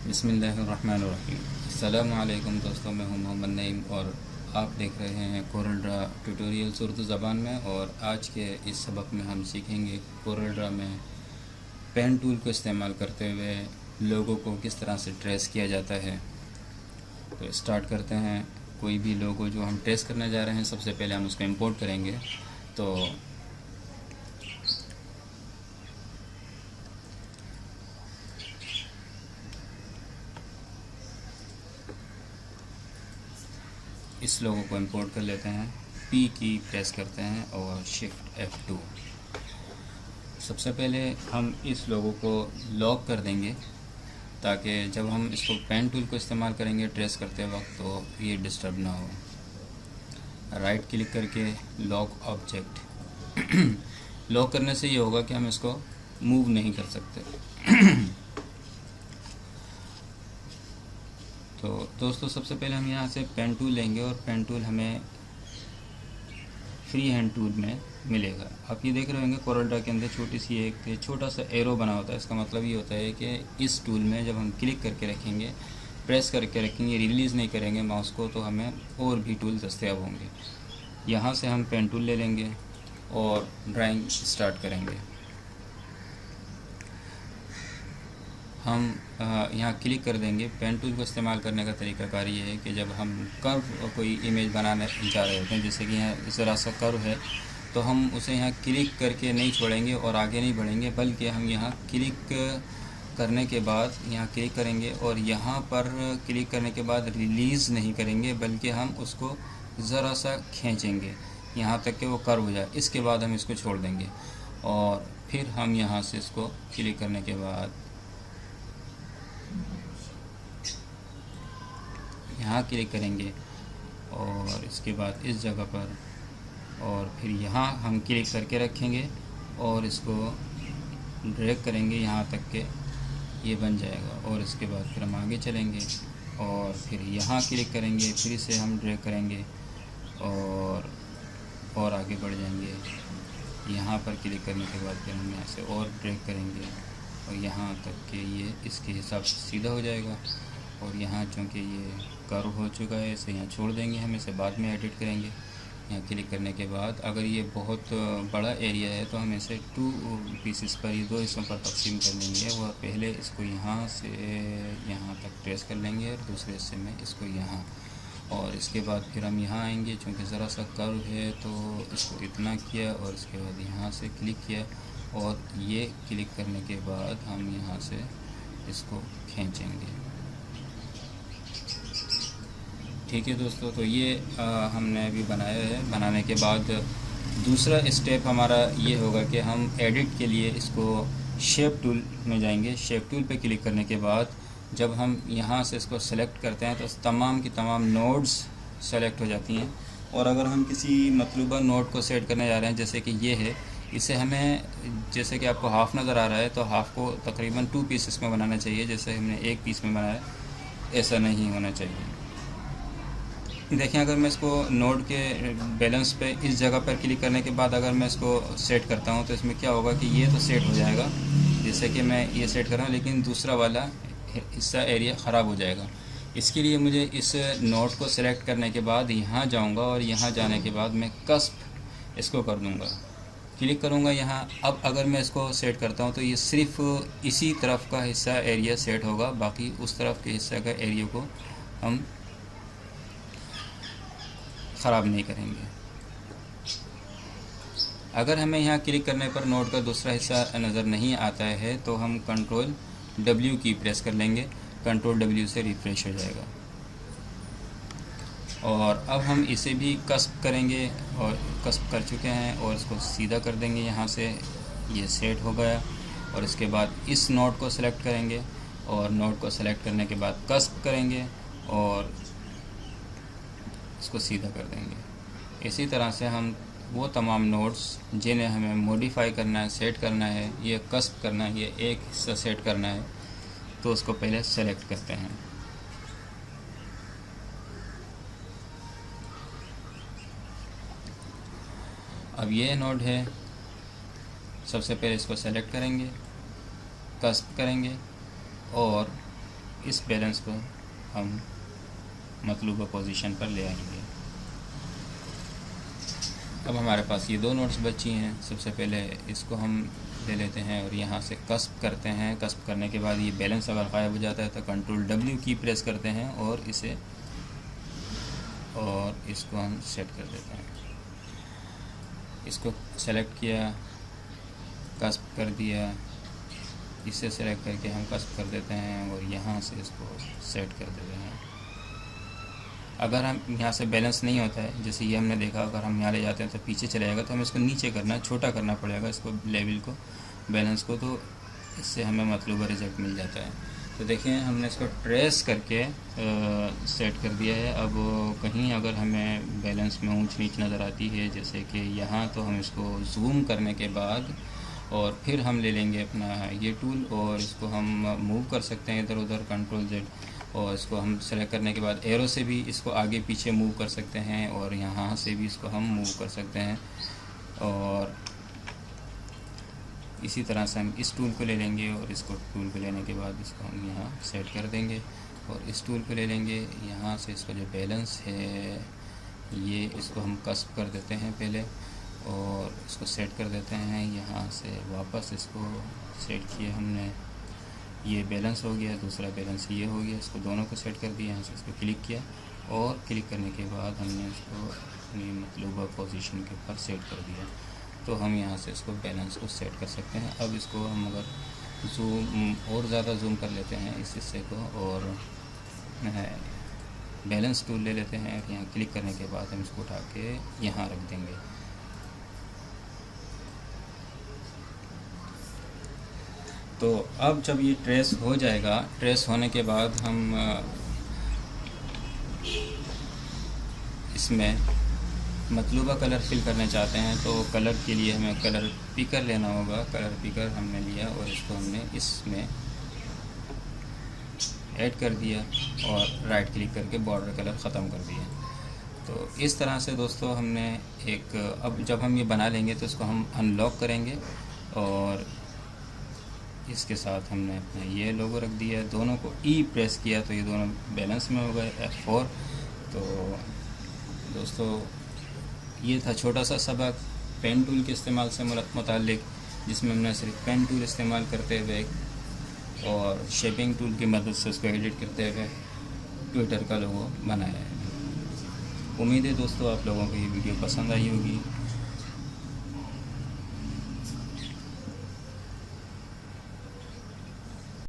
बिस्मिल्लाहिर्रहमानिर्रहीम। अस्सलामुअलैकुम दोस्तों, मैं हूं मोहम्मद नईम और आप देख रहे हैं कोरल ड्रा ट्यूटोरियल्स उर्दू ज़बान में। और आज के इस सबक में हम सीखेंगे कोरल ड्रा में पेन टूल को इस्तेमाल करते हुए लोगों को किस तरह से ट्रेस किया जाता है। तो स्टार्ट करते हैं। कोई भी लोगो जो हम ट्रेस करने जा रहे हैं, सबसे पहले हम उसको इंपोर्ट करेंगे। तो इस लोगो को इंपोर्ट कर लेते हैं, पी की प्रेस करते हैं और शिफ्ट F2। सबसे पहले हम इस लोगो को लॉक कर देंगे ताकि जब हम इसको पेन टूल को इस्तेमाल करेंगे ट्रेस करते वक्त तो ये डिस्टर्ब ना हो। राइट क्लिक करके लॉक ऑब्जेक्ट लॉक करने से ये होगा कि हम इसको मूव नहीं कर सकते। तो दोस्तों, सबसे पहले हम यहाँ से पेन टूल लेंगे और पेन टूल हमें फ्री हैंड टूल में मिलेगा। आप ये देख रहे होंगे कोरल ड्रा के अंदर छोटी सी एक छोटा सा एरो बना होता है। इसका मतलब ये होता है कि इस टूल में जब हम क्लिक करके रखेंगे, प्रेस करके रखेंगे, रिलीज़ नहीं करेंगे माउस को, तो हमें और भी टूल दस्तयाब होंगे। यहाँ से हम पेन टूल ले लेंगे और ड्राइंग स्टार्ट करेंगे। हम यहाँ क्लिक कर देंगे। पेन टूल को इस्तेमाल करने का तरीकाकार ये है कि जब हम कर्व कोई इमेज बनाने जा रहे होते हैं, जैसे कि यहाँ ज़रा सा कर्व है, तो हम उसे यहाँ क्लिक करके नहीं छोड़ेंगे और आगे नहीं बढ़ेंगे, बल्कि हम यहाँ क्लिक करने के बाद यहाँ क्लिक करेंगे और यहाँ पर क्लिक करने के बाद रिलीज़ नहीं करेंगे, बल्कि हम उसको ज़रा सा खींचेंगे यहाँ तक कि वो कर्व हो जाए। इसके बाद हम इसको छोड़ देंगे और फिर हम यहाँ से इसको क्लिक करने के बाद यहाँ क्लिक करेंगे और इसके बाद इस जगह पर, और फिर यहाँ हम क्लिक करके रखेंगे और इसको ड्रैग करेंगे यहाँ तक के ये बन जाएगा। और इसके बाद फिर हम आगे चलेंगे और फिर यहाँ क्लिक करेंगे, फिर से हम ड्रैग करेंगे और आगे बढ़ जाएंगे। यहाँ पर क्लिक करने के बाद फिर हम यहाँ से और ड्रैग करेंगे और यहाँ तक के ये इसके हिसाब से सीधा हो जाएगा। और यहाँ चूँकि ये कर्व हो चुका है, इसे यहाँ छोड़ देंगे, हम इसे बाद में एडिट करेंगे। यहाँ क्लिक करने के बाद अगर ये बहुत बड़ा एरिया है तो हम इसे 2 पीसेस पर, ये 2 हिस्सों पर तकसीम कर लेंगे। और पहले इसको यहाँ से यहाँ तक ट्रेस कर लेंगे और दूसरे हिस्से में इसको यहाँ, और इसके बाद फिर हम यहाँ आएंगे। चूँकि ज़रा सा कर्व है तो इसको इतना किया और इसके बाद यहाँ से क्लिक किया और ये क्लिक करने के बाद हम यहाँ से इसको खींचेंगे। ठीक है दोस्तों, तो ये हमने अभी बनाया है। बनाने के बाद दूसरा स्टेप हमारा ये होगा कि हम एडिट के लिए इसको शेप टूल में जाएंगे। शेप टूल पे क्लिक करने के बाद जब हम यहाँ से इसको सेलेक्ट करते हैं तो तमाम की तमाम नोड्स सेलेक्ट हो जाती हैं। और अगर हम किसी मतलूबा नोड को सेट करने जा रहे हैं, जैसे कि ये है, इसे हमें, जैसे कि आपको हाफ़ नज़र आ रहा है, तो हाफ़ को तकरीबन 2 पीसेस में बनाना चाहिए। जैसे हमने 1 पीस में बनाया, ऐसा नहीं होना चाहिए। देखें, अगर मैं इसको नोड के बैलेंस पे इस जगह पर क्लिक करने के बाद अगर मैं इसको सेट करता हूँ तो इसमें क्या होगा कि ये तो सेट हो जाएगा, जैसे कि मैं ये सेट कर रहा हूँ, लेकिन दूसरा वाला हिस्सा एरिया ख़राब हो जाएगा। इसके लिए मुझे इस नोड को सेलेक्ट करने के बाद यहाँ जाऊँगा और यहाँ जाने के बाद मैं कस्प इसको कर दूँगा, क्लिक करूँगा यहाँ। अब अगर मैं इसको सेट करता हूँ तो ये सिर्फ़ इसी तरफ का हिस्सा एरिया सेट होगा, बाकी उस तरफ के हिस्से का एरिया को हम ख़राब नहीं करेंगे। अगर हमें यहाँ क्लिक करने पर नोड का दूसरा हिस्सा नज़र नहीं आता है तो हम कंट्रोल W की प्रेस कर लेंगे। कंट्रोल W से रिफ्रेश हो जाएगा। और अब हम इसे भी कस्प करेंगे और कस्प कर चुके हैं और इसको सीधा कर देंगे। यहाँ से ये सेट हो गया और इसके बाद इस नोड को सेलेक्ट करेंगे और नोड को सेलेक्ट करने के बाद कस्प करेंगे और इसको सीधा कर देंगे। इसी तरह से हम वो तमाम नोड्स जिन्हें हमें मॉडिफाई करना है, सेट करना है, ये कस्प करना है, ये एक हिस्सा सेट करना है, तो उसको पहले सेलेक्ट करते हैं। अब ये नोड है, सबसे पहले इसको सेलेक्ट करेंगे, कस्प करेंगे और इस बैलेंस को हम मतलूबा पोजीशन पर ले आएंगे। अब हमारे पास ये 2 नोट्स बची हैं। सबसे पहले इसको हम ले लेते हैं और यहाँ से कस्प करते हैं। कस्प करने के बाद ये बैलेंस अगर गायब हो जाता है तो कंट्रोल W की प्रेस करते हैं और इसको हम सेट कर देते हैं। इसको सेलेक्ट किया, कस्प कर दिया, इसे सेलेक्ट करके हम कस्प कर देते हैं और यहाँ से इसको सेट कर देते हैं। अगर हम यहाँ से बैलेंस नहीं होता है, जैसे ये हमने देखा, अगर हम यहाँ ले जाते हैं तो पीछे चले जाएगा, तो हमें इसको नीचे करना, छोटा करना पड़ेगा इसको, लेवल को, बैलेंस को, तो इससे हमें मतलूबा रिजल्ट मिल जाता है। तो देखिए हमने इसको ट्रेस करके सेट कर दिया है। अब कहीं अगर हमें बैलेंस में ऊंच नीच नज़र आती है, जैसे कि यहाँ, तो हम इसको जूम करने के बाद और फिर हम ले लेंगे अपना ये टूल और इसको हम मूव कर सकते हैं इधर उधर, कंट्रोल Z, और इसको हम सेलेक्ट करने के बाद एरो से भी इसको आगे पीछे मूव कर सकते हैं और यहाँ से भी इसको हम मूव कर सकते हैं। और इसी तरह से हम इस टूल को ले लेंगे और इसको टूल को लेने के बाद इसको हम यहाँ सेट कर देंगे और इस टूल को ले लेंगे। यहाँ से इसका जो बैलेंस है ये, इसको हम कस्प कर देते हैं पहले और इसको सेट कर देते हैं। यहाँ से वापस इसको सेट किए हमने, ये बैलेंस हो गया, दूसरा बैलेंस ये हो गया, इसको दोनों को सेट कर दिया। यहाँ से इसको क्लिक किया और क्लिक करने के बाद हमने इसको अपनी मतलूबा पोजीशन के ऊपर सेट कर दिया। तो हम यहाँ से इसको बैलेंस को सेट कर सकते हैं। अब इसको हम अगर जूम और ज़्यादा जूम कर लेते हैं इस हिस्से को और बैलेंस टूल ले लेते हैं, यहाँ क्लिक करने के बाद हम इसको उठा के यहाँ रख देंगे। तो अब जब ये ट्रेस हो जाएगा, ट्रेस होने के बाद हम इसमें मतलूबा कलर फिल करना चाहते हैं, तो कलर के लिए हमें कलर पिकर लेना होगा। कलर पिकर हमने लिया और इसको हमने इसमें ऐड कर दिया और राइट क्लिक करके बॉर्डर कलर ख़त्म कर दिया। तो इस तरह से दोस्तों हमने एक, अब जब हम ये बना लेंगे तो इसको हम अनलॉक करेंगे और इसके साथ हमने अपना ये लोगो रख दिया। दोनों को E प्रेस किया तो ये दोनों बैलेंस में हो गए, F4। तो दोस्तों ये था छोटा सा सबक पेन टूल के इस्तेमाल से मुताल्लिक, जिसमें हमने सिर्फ पेन टूल इस्तेमाल करते हुए और शेपिंग टूल की मदद से उसको एडिट करते हुए ट्विटर का लोगो बनाया है। उम्मीद है दोस्तों आप लोगों को ये वीडियो पसंद आई होगी।